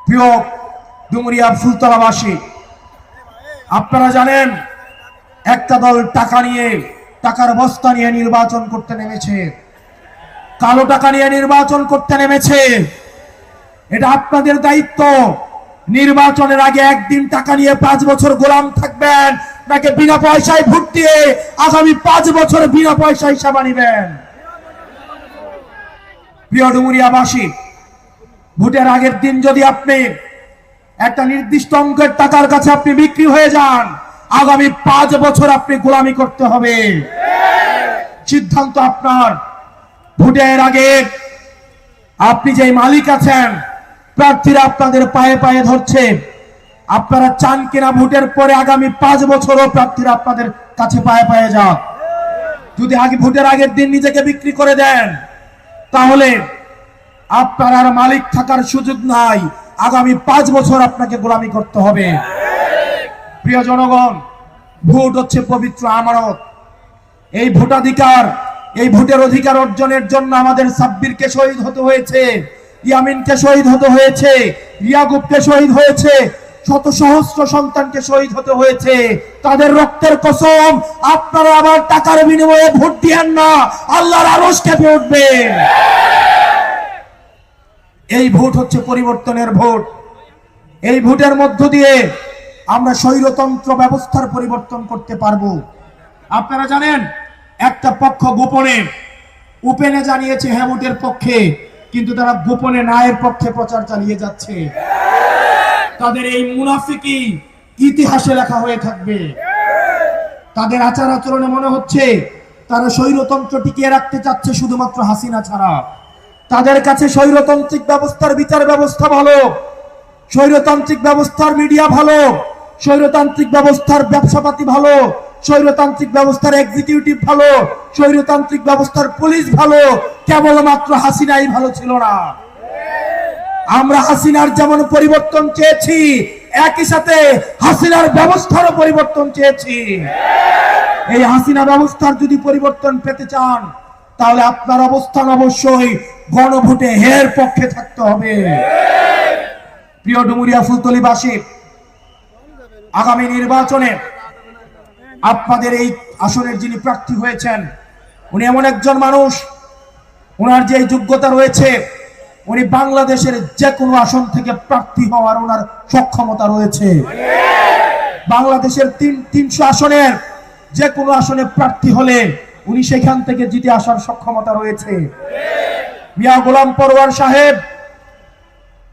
প্রিয় ডুমুরিয়া ফুলতলাবাসী, আপনারা জানেন একটা দল টাকার বস্তা নিয়ে নির্বাচন করতে নেমেছে, কালো টাকা নিয়ে নির্বাচন করতে নেমেছে। এটা আপনাদের দায়িত্ব। নির্বাচনের আগে একদিন টাকা নিয়ে 5 বছর গোলাম থাকবেন নাকি বিনা পয়সায় ভোট দিয়ে আগামী 5 বছর বিনা পয়সায় সেবা নিবেন? প্রিয় ডুমুরিয়াবাসী, ভোটের আগের দিন যদি আপনি একটা নির্দিষ্ট অঙ্কের টাকার কাছে আপনি বিক্রি হয়ে যান, আগামী 5 বছর আপনি গোলামি করতে হবে। সিদ্ধান্ত আপনার। ভোটের আগে আপনি যে মালিক আছেন, প্রার্থীরা আপনাদের পায়ে পায়ে ধরছে, আপনারা চান কিনা ভোটের পরে আগামী 5 বছরও প্রার্থীরা আপনাদের কাছে পায়ে পায়ে যাক? যদি আগে ভোটের আগের দিন নিজেকে বিক্রি করে দেন, তাহলে আপনার আর মালিক থাকার সুযোগ নাই। আগামী 5 বছর আপনাকে গোলামি করতে হবে। প্রিয় জনগণ, ভোট হচ্ছে পবিত্র আমানত। এই ভোটাধিকার, এই ভোটের অধিকার অর্জনের জন্য আমাদের সাব্বিরকে শহীদ হতে হয়েছে, ইয়ামিনকে শহীদ হতে হয়েছে, ইয়াকুবকে শহীদ হয়েছে, শত সহস্র সন্তানকে শহীদ হতে হয়েছে। তাদের রক্তের কসম, আপনারা আবার টাকার বিনিময়ে ভোট দিয়েন না, আল্লাহর আরশ কেঁপে উঠবে। এই ভোট হচ্ছে পরিবর্তনের ভোট। এই ভোটের মধ্য দিয়ে আমরা স্বৈরতন্ত্র ব্যবস্থার পরিবর্তন করতে পারবো। আপনারা জানেন, একটা পক্ষ গোপনে উপেনে জানিয়েছে হ্যাঁ ভোটের পক্ষে, কিন্তু তারা গোপনে নায়ের পক্ষে প্রচার চালিয়ে যাচ্ছে। তাদের এই মুনাফিকি ইতিহাসে লেখা হয়ে থাকবে। তাদের আচার আচরণে মনে হচ্ছে তারা স্বৈরতন্ত্র টিকিয়ে রাখতে চাচ্ছে শুধুমাত্র হাসিনা ছাড়া। তাদের কাছে স্বৈরতান্ত্রিক ব্যবস্থার বিচার ব্যবস্থা ভালো, স্বৈরতান্ত্রিক ব্যবস্থার মিডিয়া ভালো, স্বৈরতান্ত্রিক ব্যবস্থার ব্যবসাপাতি ভালো, স্বৈরতান্ত্রিক ব্যবস্থার এক্সিকিউটিভ ভালো, স্বৈরতান্ত্রিক ব্যবস্থার পুলিশ ভালো, কেবলমাত্র হাসিনাই ভালো ছিল না। আমরা হাসিনার যেমন পরিবর্তন চেয়েছি, একই সাথে হাসিনার ব্যবস্থারও পরিবর্তন চেয়েছি। এই হাসিনা ব্যবস্থার যদি পরিবর্তন পেতে চান, তাহলে আপনার অবস্থান অবশ্যই গণভোটে হের পক্ষে থাকতে হবে। প্রিয় ডুমুরিয়া ফুলতলিবাসী, আগামী নির্বাচনে আপনাদের এই আসনের যিনি প্রার্থী হয়েছেন, উনি এমন একজন মানুষ, ওনার যে যোগ্যতা রয়েছে, উনি বাংলাদেশের যে কোনো আসন থেকে প্রার্থী হওয়ার ওনার সক্ষমতা রয়েছে। বাংলাদেশের 300 আসনের যে কোনো আসনে প্রার্থী হলে উনি সেখান থেকে জিতে আসার সক্ষমতা রয়েছে। মিয়া গোলাম পরওয়ার সাহেব